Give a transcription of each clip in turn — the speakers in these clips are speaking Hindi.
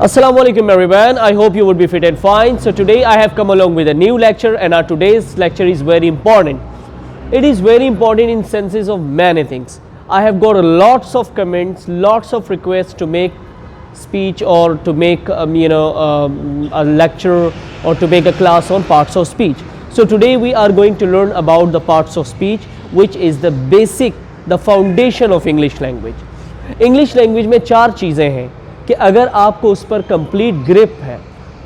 Assalamu alaikum everyone, I hope you would be fit and fine. So today I have come along with a new lecture, and our today's lecture is very important. It is very important in senses of many things. I have got lots of comments, lots of requests to make speech or to make a lecture or to make a class on parts of speech. So today we are going to learn about the parts of speech, which is the basic, the foundation of English language. English language में चार चीज़ें हैं कि अगर आपको उस पर कंप्लीट ग्रिप है,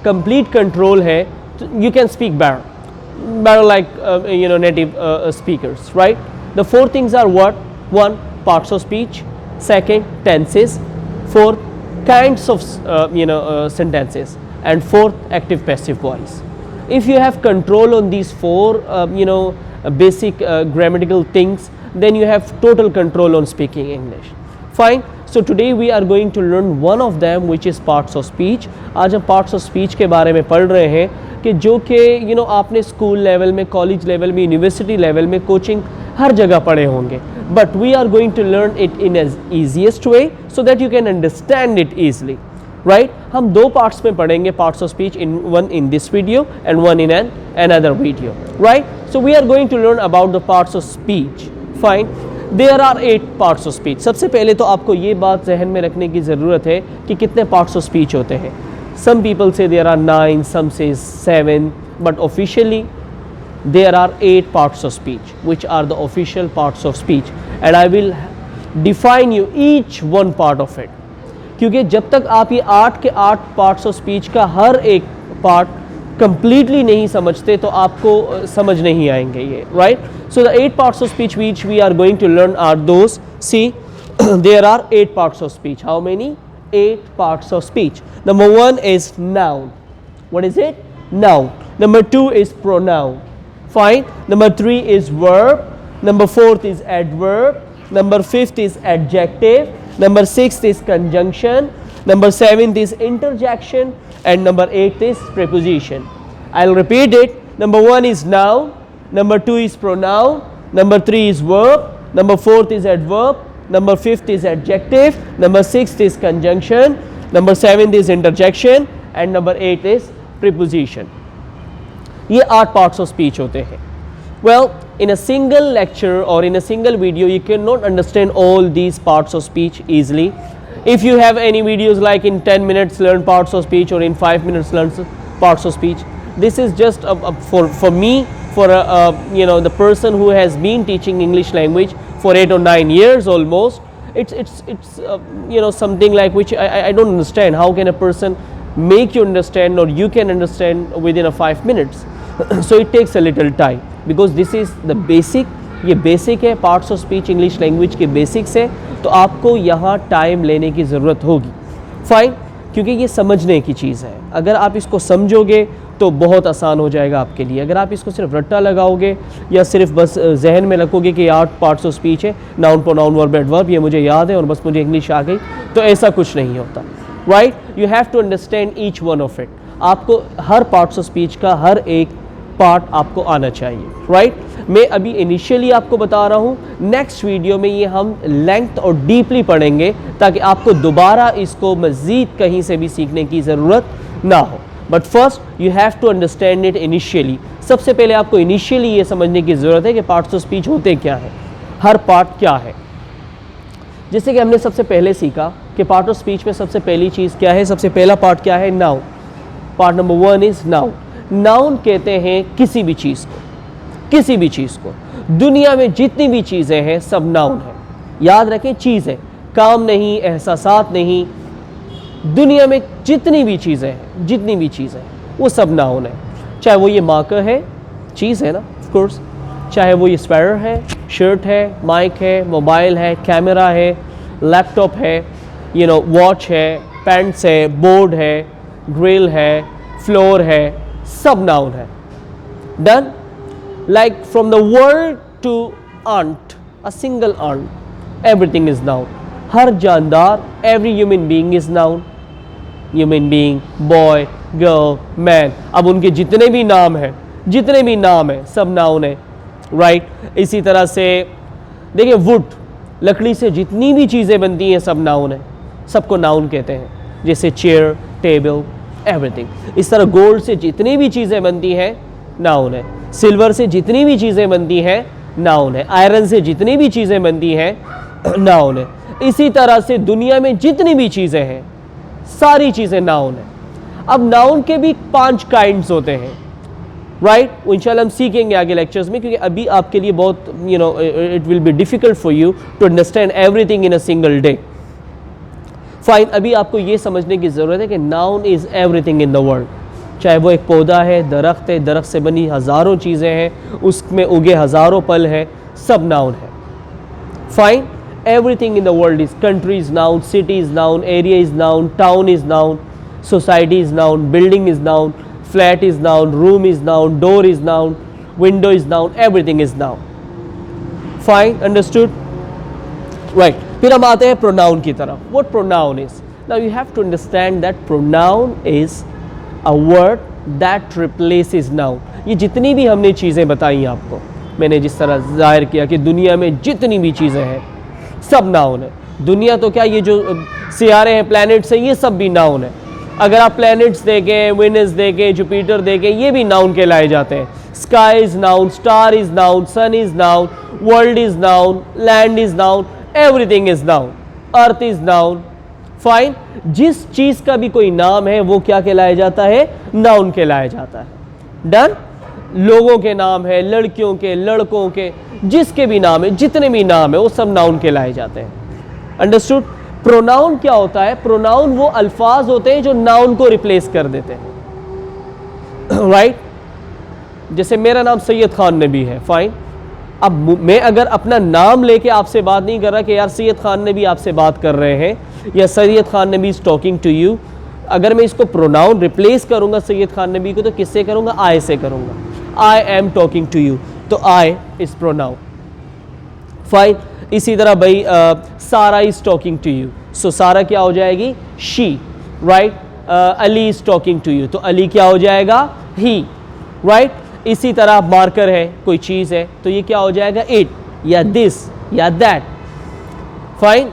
कंप्लीट कंट्रोल है, तो you can speak better like native speakers, right? The four things are what? One, parts of speech. Second, tenses. Fourth, kinds of sentences. And fourth, active passive voice. If you have control on these four basic grammatical things, then you have total control on speaking English. Fine. So today we are going to learn one of them, which is parts of speech. आज हम parts of speech के बारे में पढ़ रहे हैं कि जो कि आपने स्कूल लेवल में, कॉलेज लेवल में, यूनिवर्सिटी लेवल में, कोचिंग हर जगह पढ़े होंगे. But we are going to learn it in as easiest way so that you can understand it easily, right? हम दो parts में पढ़ेंगे parts of speech, one in this video and one in another video, right? So we are going to learn about the parts of speech. Fine. There are 8 parts of speech. सबसे पहले तो आपको ये बात जहन में रखने की ज़रूरत है कि कितने parts of speech होते हैं. Some people say there are 9, some say 7, but officially there are 8 parts of speech, which are the official parts of speech, and I will define you each one part of it. क्योंकि जब तक आप ये 8 के 8 parts of speech का हर एक part completely नहीं समझते तो आपको समझ नहीं आएंगे ये, right? So the 8 parts of speech which we are going to learn are those. See, there are 8 parts of speech. How many? 8 parts of speech. Number 1 is noun. What is it? Noun. Number 2 is pronoun. Fine. Number 3 is verb. Number 4 is adverb. Number 5 is adjective. Number 6 is conjunction. Number 7 is interjection. And number 8 is preposition. I'll repeat it. Number 1 is noun. Number 2 is pronoun. Number 3 is verb. Number 4 is adverb. Number 5 is adjective. Number 6 is conjunction. Number 7 is interjection. And number 8 is preposition. ये 8 parts of speech होते हैं. Well, in a single lecture or in a single video, you cannot understand all these parts of speech easily. If you have any videos like in 10 minutes learn parts of speech or in 5 minutes learn parts of speech, this is just for me, for the person who has been teaching English language for 8 or 9 years almost. It's something like which I don't understand. How can a person make you understand or you can understand within a 5 minutes? So it takes a little time because this is the basic. ये बेसिक है, parts of speech English language के बेसिक्स है, तो आपको यहाँ टाइम लेने की ज़रूरत होगी. फाइन, क्योंकि ये समझने की चीज़ है. अगर आप इसको समझोगे तो बहुत आसान हो जाएगा आपके लिए. अगर आप इसको सिर्फ रट्टा लगाओगे या सिर्फ बस जहन में रखोगे कि 8 पार्ट्स ऑफ स्पीच है, नाउन प्रोनाउन वर्ब एडवर्ब, ये मुझे याद है और बस मुझे इंग्लिश आ गई, तो ऐसा कुछ नहीं होता. Right, you have to understand each one of it. आपको हर पार्ट्स ऑफ स्पीच का हर एक पार्ट आपको आना चाहिए. राइट, मैं अभी इनिशियली आपको बता रहा हूँ, नेक्स्ट वीडियो में ये हम लेंथ और डीपली पढ़ेंगे ताकि आपको दोबारा इसको मज़ीद कहीं से भी सीखने की ज़रूरत ना हो. But first you have to understand it initially. सबसे पहले आपको इनिशियली ये समझने की ज़रूरत है कि पार्ट्स ऑफ स्पीच होते क्या हैं, हर पार्ट क्या है. जैसे कि हमने सबसे पहले सीखा कि पार्ट ऑफ स्पीच में सबसे पहली चीज़ क्या है, सबसे पहला पार्ट क्या है? Noun. Part number 1 is noun. Noun कहते हैं किसी भी चीज़ को, किसी भी चीज़ को. दुनिया में जितनी भी चीज़ें हैं सब नाउन है. याद रखें, चीज़ें, काम नहीं, एहसासात नहीं. दुनिया में जितनी भी चीज़ें हैं, जितनी भी चीज़ें हैं, वो सब नाउन है. चाहे वो ये मार्कर है, चीज़ है ना, ऑफ कोर्स. चाहे वो ये स्वेटर है, शर्ट है, माइक है, मोबाइल है, कैमरा है, लैपटॉप है, वॉच है, पैंट्स है, बोर्ड है, ग्रिल है, फ्लोर है, सब नाउन है. Done. Like from the word to ant, a single ant, everything is noun. हर जानदार, every human being is noun. Human being, boy, girl, man. अब उनके जितने भी नाम हैं, सब नाउन है. राइट, इसी तरह से देखिए, वुड, लकड़ी से जितनी भी चीज़ें बनती हैं सब नाउन है, सबको नाउन कहते हैं. जैसे चेयर, टेबल, एवरीथिंग। इस तरह गोल्ड से जितनी भी चीज़ें बनती हैं नाउन है, सिल्वर से जितनी भी चीज़ें बनती हैं नाउन है, आयरन से जितनी भी चीज़ें बनती हैं नाउन है। इसी तरह से दुनिया में जितनी भी चीज़ें हैं सारी चीज़ें नाउन है। अब नाउन के भी 5 काइंड्स होते हैं, राइट? इंशाल्लाह हम सीखेंगे आगे लेक्चर्स में, क्योंकि अभी आपके लिए बहुत it will be difficult for you to understand everything in a single day. Fine, अभी आपको ये समझने की ज़रूरत है कि noun is everything in the world. चाहे वो एक पौधा है, दरख्त से बनी हज़ारों चीज़ें हैं, उसमें उगे हज़ारों फल हैं, सब नाउन है। Fine, everything in the world is country is noun, city is noun, area is noun, town is noun, society is noun, building is noun, flat is noun, room is noun, door is noun, window is noun, everything is noun. Fine, understood? Right. फिर हम आते हैं pronoun की तरफ. What pronoun is? Now you have to understand that pronoun is a word that replaces noun. ये जितनी भी हमने चीज़ें बताई आपको, मैंने जिस तरह जाहिर किया कि दुनिया में जितनी भी चीज़ें हैं सब नाउन है। दुनिया तो क्या, ये जो सियारे हैं, प्लैनेट्स हैं, ये सब भी नाउन है। अगर आप प्लैनेट्स देखें, वेनस देखें, जुपिटर देखें, ये भी नाउन कहलाए जाते हैं। Sky is noun, star is noun, sun is noun, world is noun, land is noun, everything is noun, earth is noun. Fine, जिस चीज़ का भी कोई नाम है वो क्या कहलाया जाता है? नाउन कहलाया जाता है। डन? लोगों के नाम है, लड़कियों के, लड़कों के, जिसके भी नाम है, जितने भी नाम है वो सब नाउन कहलाए जाते हैं। अंडरस्टूड? प्रोनाउन क्या होता है? प्रोनाउन वो अल्फाज होते हैं जो नाउन को रिप्लेस कर देते हैं, राइट? जैसे मेरा नाम सैयद खान नबी है, फाइन। अब मैं अगर अपना नाम लेके आपसे बात नहीं कर रहा कि यार सैयद खान नबी आपसे बात कर रहे हैं या सैयद खान नबी इज टॉकिंग टू यू, अगर मैं इसको प्रोनाउन रिप्लेस करूंगा सैयद खान नबी को, तो किससे करूंगा? आई से करूंगा। I am talking to you, तो आई इज प्रोनाउन। फाइन, इसी तरह भाई Sara is talking to you, so Sara क्या हो जाएगी? She, right? Ali is talking to you, तो अली क्या हो जाएगा? He, right? इसी तरह मार्कर है, कोई चीज़ है, तो ये क्या हो जाएगा? इट या दिस या दैट। फाइन,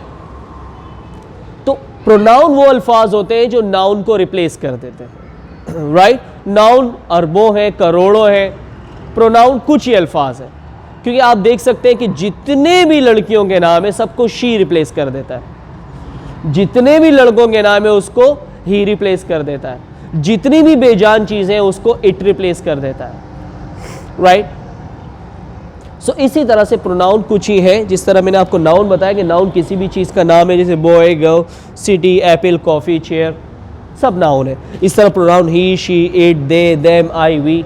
तो प्रोनाउन वो अल्फाज होते हैं जो नाउन को रिप्लेस कर देते हैं, राइट? नाउन अरबों है, करोड़ों है, प्रोनाउन कुछ ही अल्फाज है। क्योंकि आप देख सकते हैं कि जितने भी लड़कियों के नाम है सबको शी रिप्लेस कर देता है, जितने भी लड़कों के नाम है उसको ही रिप्लेस कर देता है, जितनी भी बेजान चीज़ें हैं उसको इट रिप्लेस कर देता है, राइट? सो इसी तरह से प्रोनाउन कुछ ही है। जिस तरह मैंने आपको नाउन बताया कि नाउन किसी भी चीज़ का नाम है, जैसे boy, girl, city, apple, coffee, chair, सब नाउन है। इस तरह pronoun he, she, it, they, them, I, we,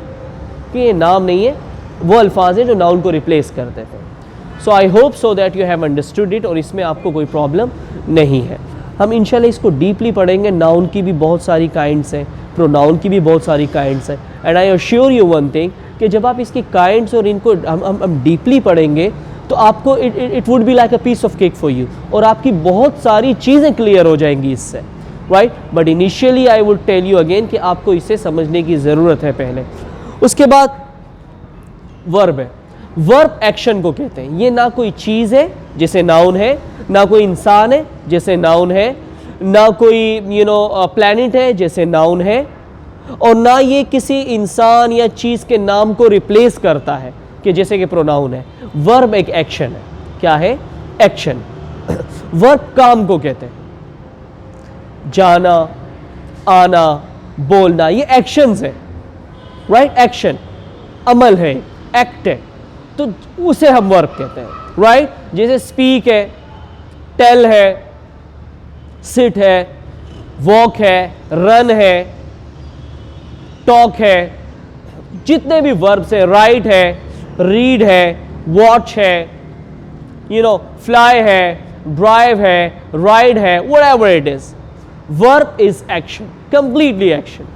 कि ये नाम नहीं है, वो अल्फाज हैं जो नाउन को रिप्लेस कर देते हैं। So I hope so that you have understood it, और इसमें आपको कोई प्रॉब्लम नहीं है। हम इंशाल्लाह इसको डीपली पढ़ेंगे। नाउन की भी बहुत सारी काइंड्स हैं, प्रोनाउन की भी बहुत सारी काइंड्स हैं, and I assure you one thing कि जब आप इसकी काइंड्स और इनको हम डीपली पढ़ेंगे तो आपको it would be like a piece of cake for you, और आपकी बहुत सारी चीज़ें क्लियर हो जाएंगी इससे, right? But initially I would tell you again कि आपको इसे समझने की ज़रूरत है पहले। उसके बाद वर्ब है। वर्ब एक्शन को कहते हैं। ये ना कोई चीज़ है जैसे नाउन है, ना कोई इंसान है जैसे नाउन है, ना कोई प्लैनेट है जैसे नाउन है, और ना ये किसी इंसान या चीज़ के नाम को रिप्लेस करता है कि जैसे कि प्रोनाउन है। वर्ब एक एक्शन है। क्या है? एक्शन। वर्ब काम को कहते हैं। जाना, आना, बोलना, ये एक्शंस है, राइट? एक्शन अमल है, एक्ट है, तो उसे हम वर्ब कहते हैं, राइट? जैसे स्पीक है, टेल है, सिट है, वॉक है, रन है, टॉक है, जितने भी वर्ब्स है, राइट है, रीड है, वॉच है, फ्लाई है, ड्राइव है, राइड है, whatever it is, verb is action, completely action.